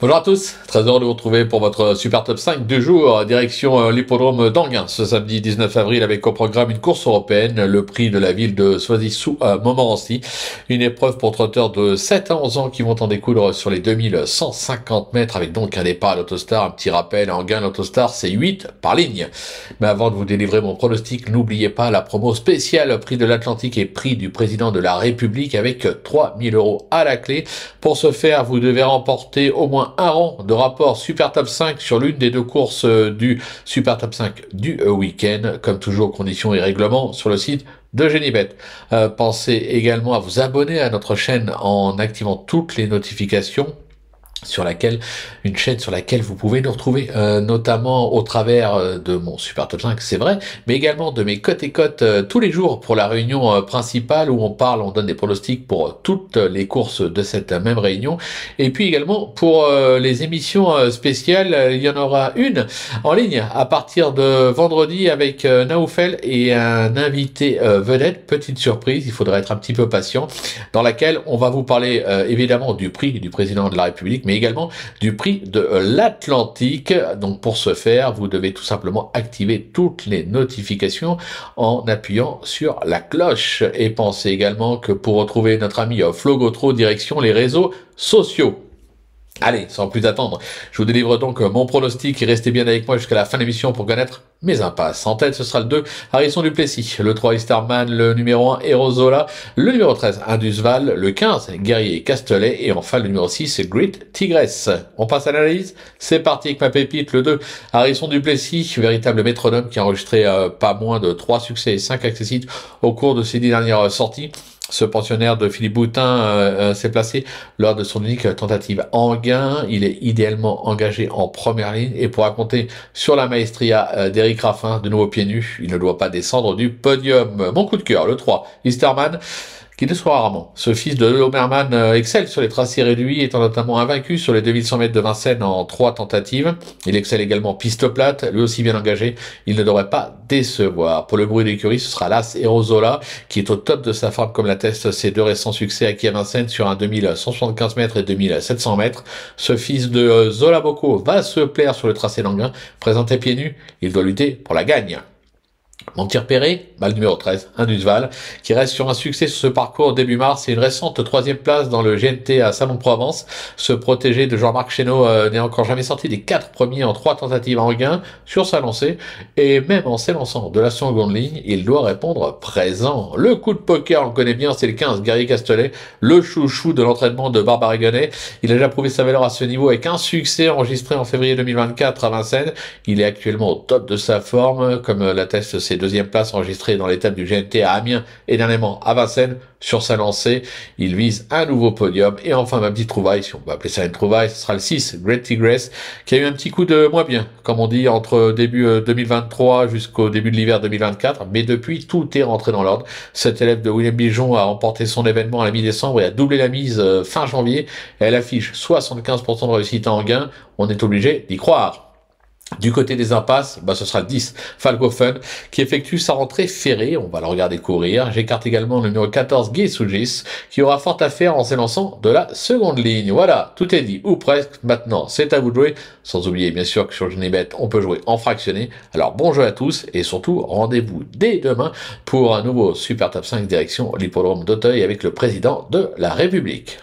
Bonjour à tous, très heureux de vous retrouver pour votre super top 5 du jour, direction l'hippodrome d'Anguin, ce samedi 19 avril avec au programme une course européenne, le prix de la ville de Soisy-sous-Montmorency, une épreuve pour trotteurs de 7 à 11 ans qui vont en découdre sur les 2150 mètres avec donc un départ à l'autostar, un petit rappel, Anguin l'autostar c'est 8 par ligne. Mais avant de vous délivrer mon pronostic, n'oubliez pas la promo spéciale prix de l'Atlantique et prix du président de la République avec 3000 € à la clé. Pour ce faire, vous devez remporter au moins un rang de rapport Super Top 5 sur l'une des deux courses du Super Top 5 du week-end, comme toujours conditions et règlements sur le site de Genibet. Pensez également à vous abonner à notre chaîne en activant toutes les notifications une chaîne sur laquelle vous pouvez nous retrouver, notamment au travers de mon Super Top 5, c'est vrai, mais également de mes cotes et cotes tous les jours pour la réunion principale où on donne des pronostics pour toutes les courses de cette même réunion. Et puis également pour les émissions spéciales, il y en aura une en ligne à partir de vendredi avec Naoufel et un invité vedette, petite surprise, il faudra être un petit peu patient, dans laquelle on va vous parler évidemment du prix du président de la République, mais également du prix de l'Atlantique. Donc pour ce faire, vous devez tout simplement activer toutes les notifications en appuyant sur la cloche. Et pensez également que pour retrouver notre ami Flo Gautreau, direction les réseaux sociaux. Allez, sans plus attendre, je vous délivre donc mon pronostic et restez bien avec moi jusqu'à la fin de l'émission pour connaître mes impasses. En tête, ce sera le 2, Harrison Duplessis, le 3, Easterman, le numéro 1, Erozola, le numéro 13, Indusval, le 15, Guerrier Castellet et enfin le numéro 6, Great Tigress. On passe à l'analyse. C'est parti avec ma pépite, le 2, Harrison Duplessis, véritable métronome qui a enregistré pas moins de 3 succès et 5 accessites au cours de ses 10 dernières sorties. Ce pensionnaire de Philippe Boutin s'est placé lors de son unique tentative en gain. Il est idéalement engagé en première ligne et pour raconter sur la maestria d'Éric Raffin, de nouveau pieds nus, il ne doit pas descendre du podium. Mon coup de cœur, le 3, Easterman, qui déçoit rarement. Ce fils de Lomerman excelle sur les tracés réduits, étant notamment invaincu sur les 2100 mètres de Vincennes en 3 tentatives. Il excelle également piste plate, lui aussi bien engagé. Il ne devrait pas décevoir. Pour le bruit d'écurie, ce sera l'As Erozola, qui est au top de sa forme, comme l'attestent ses 2 récents succès acquis à Vincennes sur un 2175 mètres et 2700 mètres. Ce fils de Zola Bocco va se plaire sur le tracé d'Anguin. Présenté pieds nus, il doit lutter pour la gagne. Mon tir Perret, le numéro 13, Indusval, qui reste sur un succès sur ce parcours début mars et une récente 3e place dans le GNT à Salon de Provence. Ce protégé de Jean-Marc Chénaud n'est encore jamais sorti des 4 premiers en 3 tentatives en gain sur sa lancée. Et même en s'élançant de la seconde ligne, il doit répondre présent. Le coup de poker, on le connaît bien, c'est le 15, Guerrier Castellet, le chouchou de l'entraînement de Barbara Gonnet. Il a déjà prouvé sa valeur à ce niveau avec un succès enregistré en février 2024 à Vincennes. Il est actuellement au top de sa forme, comme l'atteste ses 2e places enregistrées dans l'étape du GNT à Amiens et dernièrement à Vincennes. Sur sa lancée, il vise un nouveau podium. Et enfin, ma petite trouvaille, si on peut appeler ça une trouvaille, ce sera le 6, Great Tigress, qui a eu un petit coup de moins bien, comme on dit, entre début 2023 jusqu'au début de l'hiver 2024. Mais depuis, tout est rentré dans l'ordre. Cet élève de William Bijon a remporté son événement à la mi-décembre et a doublé la mise fin janvier. Elle affiche 75% de réussite en gain. On est obligé d'y croire. Du côté des impasses, ce sera le 10, Falcofen, qui effectue sa rentrée ferrée. On va le regarder courir. J'écarte également le numéro 14, Guy Sougis, qui aura fort à faire en s'élançant de la seconde ligne. Voilà, tout est dit, ou presque. Maintenant, c'est à vous de jouer. Sans oublier, bien sûr, que sur Genibet, on peut jouer en fractionné. Alors, bon jeu à tous, et surtout, rendez-vous dès demain pour un nouveau Super Top 5 direction l'hippodrome d'Auteuil avec le président de la République.